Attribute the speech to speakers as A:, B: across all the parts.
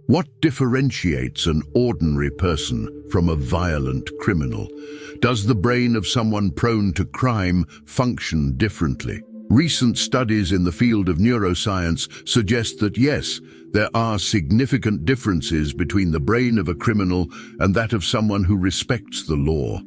A: What differentiates an ordinary person from a violent criminal? Does the brain of someone prone to crime function differently? Recent studies in the field of neuroscience suggest that yes, there are significant differences between the brain of a criminal and that of someone who respects the law.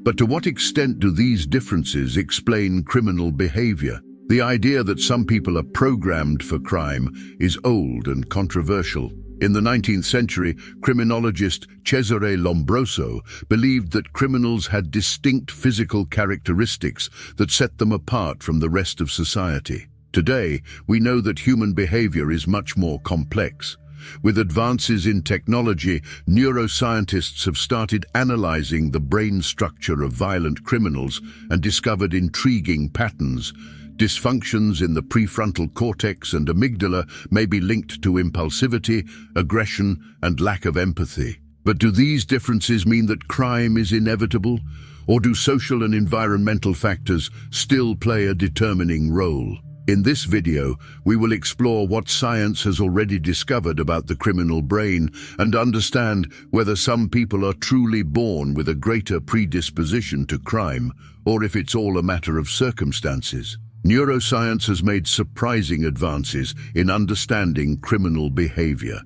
A: But to what extent do these differences explain criminal behavior? The idea that some people are programmed for crime is old and controversial. In the 19th century, criminologist Cesare Lombroso believed that criminals had distinct physical characteristics that set them apart from the rest of society. Today, we know that human behavior is much more complex. With advances in technology, neuroscientists have started analyzing the brain structure of violent criminals and discovered intriguing patterns. Dysfunctions in the prefrontal cortex and amygdala may be linked to impulsivity, aggression, and lack of empathy. But do these differences mean that crime is inevitable? Or do social and environmental factors still play a determining role? In this video, we will explore what science has already discovered about the criminal brain and understand whether some people are truly born with a greater predisposition to crime, or if it's all a matter of circumstances. Neuroscience has made surprising advances in understanding criminal behavior.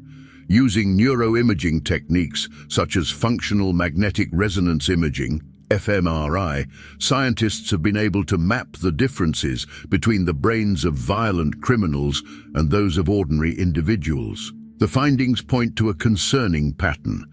A: Using neuroimaging techniques such as functional magnetic resonance imaging, fMRI, scientists have been able to map the differences between the brains of violent criminals and those of ordinary individuals. The findings point to a concerning pattern.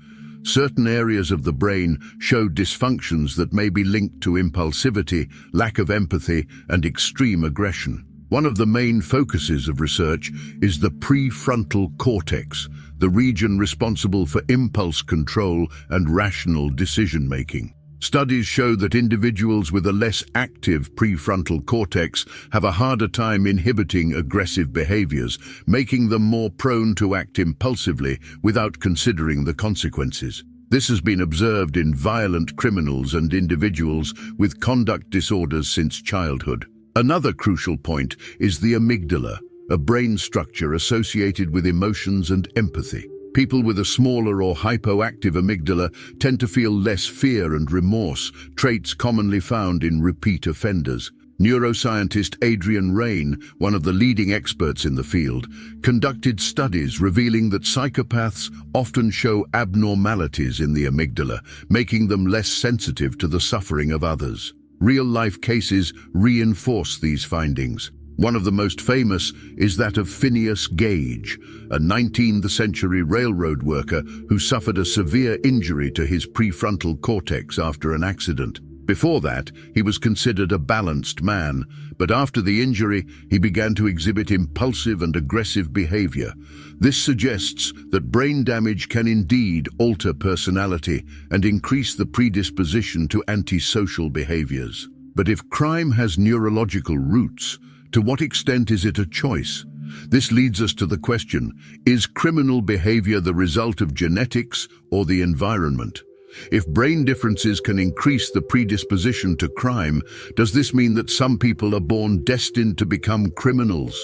A: Certain areas of the brain show dysfunctions that may be linked to impulsivity, lack of empathy, and extreme aggression. One of the main focuses of research is the prefrontal cortex, the region responsible for impulse control and rational decision-making. Studies show that individuals with a less active prefrontal cortex have a harder time inhibiting aggressive behaviors, making them more prone to act impulsively without considering the consequences. This has been observed in violent criminals and individuals with conduct disorders since childhood. Another crucial point is the amygdala, a brain structure associated with emotions and empathy. People with a smaller or hypoactive amygdala tend to feel less fear and remorse, traits commonly found in repeat offenders. Neuroscientist Adrian Raine, one of the leading experts in the field, conducted studies revealing that psychopaths often show abnormalities in the amygdala, making them less sensitive to the suffering of others. Real-life cases reinforce these findings. One of the most famous is that of Phineas Gage, a 19th-century railroad worker who suffered a severe injury to his prefrontal cortex after an accident. Before that, he was considered a balanced man, but after the injury, he began to exhibit impulsive and aggressive behavior. This suggests that brain damage can indeed alter personality and increase the predisposition to antisocial behaviors. But if crime has neurological roots, to what extent is it a choice? This leads us to the question, is criminal behavior the result of genetics or the environment? If brain differences can increase the predisposition to crime, does this mean that some people are born destined to become criminals?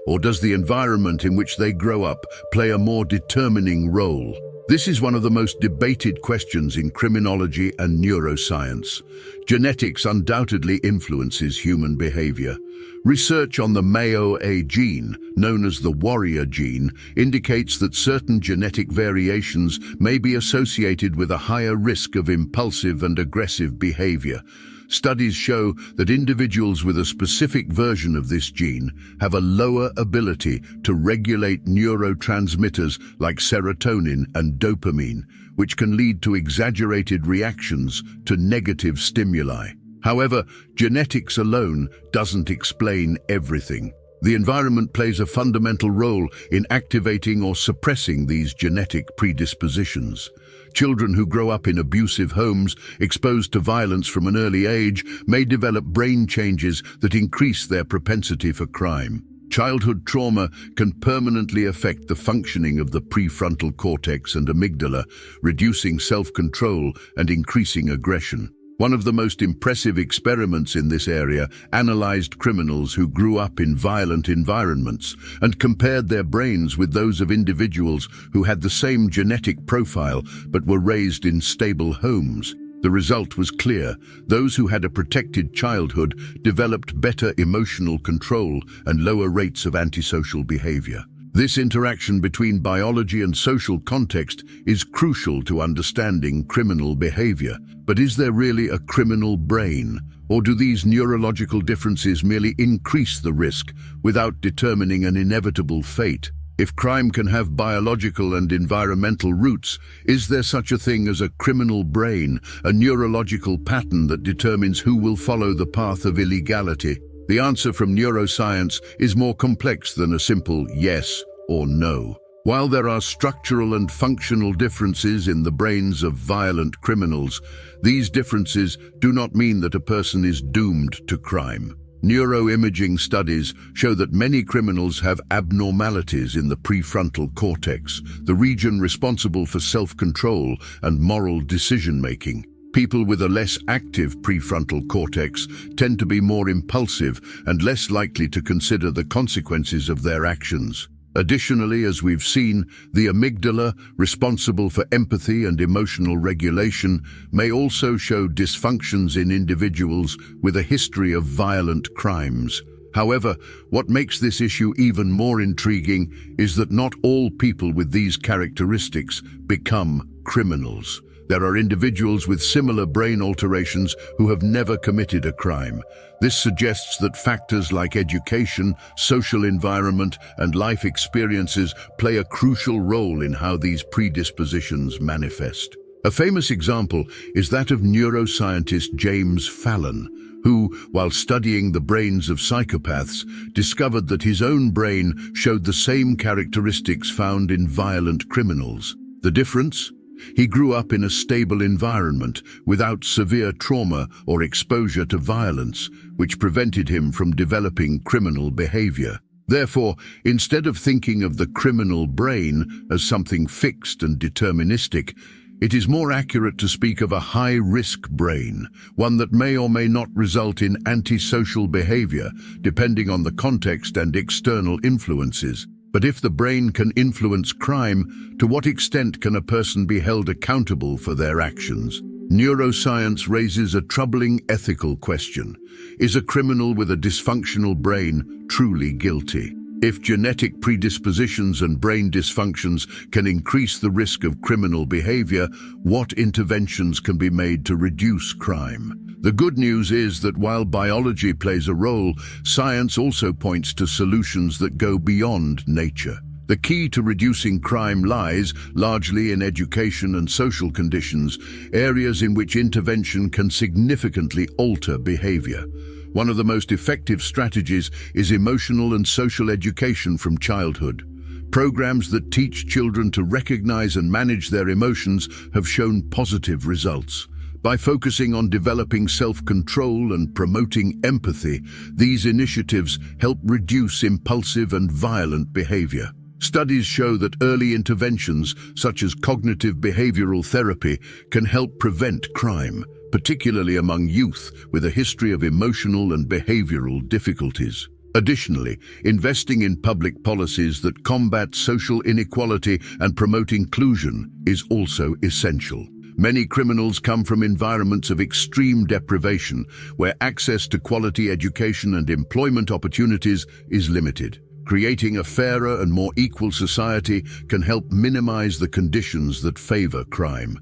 A: Or does the environment in which they grow up play a more determining role? This is one of the most debated questions in criminology and neuroscience. Genetics undoubtedly influences human behavior. Research on the MAO-A gene, known as the warrior gene, indicates that certain genetic variations may be associated with a higher risk of impulsive and aggressive behavior. Studies show that individuals with a specific version of this gene have a lower ability to regulate neurotransmitters like serotonin and dopamine, which can lead to exaggerated reactions to negative stimuli. However, genetics alone doesn't explain everything. The environment plays a fundamental role in activating or suppressing these genetic predispositions. Children who grow up in abusive homes, exposed to violence from an early age, may develop brain changes that increase their propensity for crime. Childhood trauma can permanently affect the functioning of the prefrontal cortex and amygdala, reducing self-control and increasing aggression. One of the most impressive experiments in this area analyzed criminals who grew up in violent environments and compared their brains with those of individuals who had the same genetic profile but were raised in stable homes. The result was clear. Those who had a protected childhood developed better emotional control and lower rates of antisocial behavior. This interaction between biology and social context is crucial to understanding criminal behavior. But is there really a criminal brain? Or do these neurological differences merely increase the risk without determining an inevitable fate? If crime can have biological and environmental roots, is there such a thing as a criminal brain, a neurological pattern that determines who will follow the path of illegality? The answer from neuroscience is more complex than a simple yes or no. While there are structural and functional differences in the brains of violent criminals, these differences do not mean that a person is doomed to crime. Neuroimaging studies show that many criminals have abnormalities in the prefrontal cortex, the region responsible for self-control and moral decision-making. People with a less active prefrontal cortex tend to be more impulsive and less likely to consider the consequences of their actions. Additionally, as we've seen, the amygdala, responsible for empathy and emotional regulation, may also show dysfunctions in individuals with a history of violent crimes. However, what makes this issue even more intriguing is that not all people with these characteristics become criminals. There are individuals with similar brain alterations who have never committed a crime. This suggests that factors like education, social environment, and life experiences play a crucial role in how these predispositions manifest. A famous example is that of neuroscientist James Fallon, who, while studying the brains of psychopaths, discovered that his own brain showed the same characteristics found in violent criminals. The difference? He grew up in a stable environment without severe trauma or exposure to violence, which prevented him from developing criminal behavior. Therefore, instead of thinking of the criminal brain as something fixed and deterministic, it is more accurate to speak of a high-risk brain, one that may or may not result in antisocial behavior, depending on the context and external influences. But if the brain can influence crime, to what extent can a person be held accountable for their actions? Neuroscience raises a troubling ethical question. Is a criminal with a dysfunctional brain truly guilty? If genetic predispositions and brain dysfunctions can increase the risk of criminal behavior, what interventions can be made to reduce crime? The good news is that while biology plays a role, science also points to solutions that go beyond nature. The key to reducing crime lies largely in education and social conditions, areas in which intervention can significantly alter behavior. One of the most effective strategies is emotional and social education from childhood. Programs that teach children to recognize and manage their emotions have shown positive results. By focusing on developing self-control and promoting empathy, these initiatives help reduce impulsive and violent behavior. Studies show that early interventions, such as cognitive behavioral therapy, can help prevent crime, particularly among youth with a history of emotional and behavioral difficulties. Additionally, investing in public policies that combat social inequality and promote inclusion is also essential. Many criminals come from environments of extreme deprivation, where access to quality education and employment opportunities is limited. Creating a fairer and more equal society can help minimize the conditions that favor crime.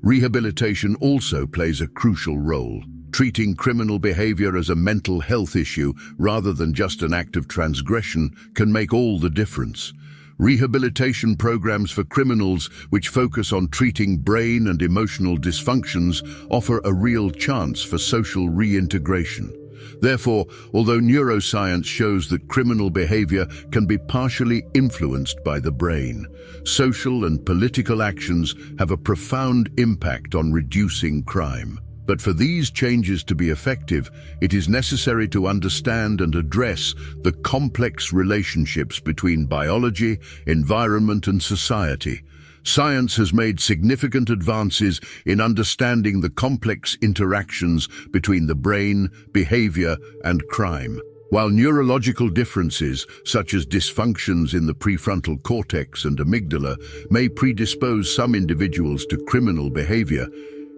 A: Rehabilitation also plays a crucial role. Treating criminal behavior as a mental health issue rather than just an act of transgression can make all the difference. Rehabilitation programs for criminals, which focus on treating brain and emotional dysfunctions, offer a real chance for social reintegration. Therefore, although neuroscience shows that criminal behavior can be partially influenced by the brain, social and political actions have a profound impact on reducing crime. But for these changes to be effective, it is necessary to understand and address the complex relationships between biology, environment, and society. Science has made significant advances in understanding the complex interactions between the brain, behavior, and crime. While neurological differences, such as dysfunctions in the prefrontal cortex and amygdala, may predispose some individuals to criminal behavior,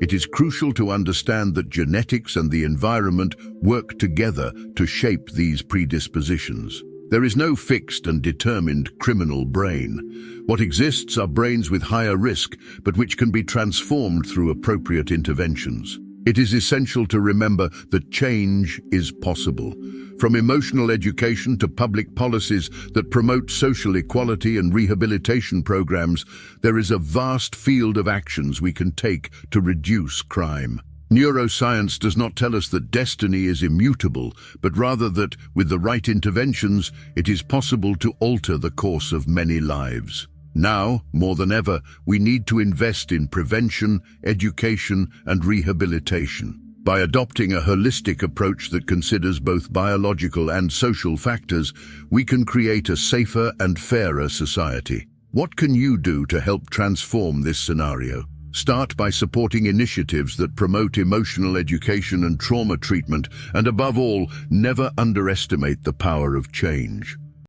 A: it is crucial to understand that genetics and the environment work together to shape these predispositions. There is no fixed and determined criminal brain. What exists are brains with higher risk, but which can be transformed through appropriate interventions. It is essential to remember that change is possible. From emotional education to public policies that promote social equality and rehabilitation programs, there is a vast field of actions we can take to reduce crime. Neuroscience does not tell us that destiny is immutable, but rather that, with the right interventions, it is possible to alter the course of many lives. Now, more than ever, we need to invest in prevention, education, and rehabilitation. By adopting a holistic approach that considers both biological and social factors, we can create a safer and fairer society. What can you do to help transform this scenario? Start by supporting initiatives that promote emotional education and trauma treatment, and above all, never underestimate the power of change.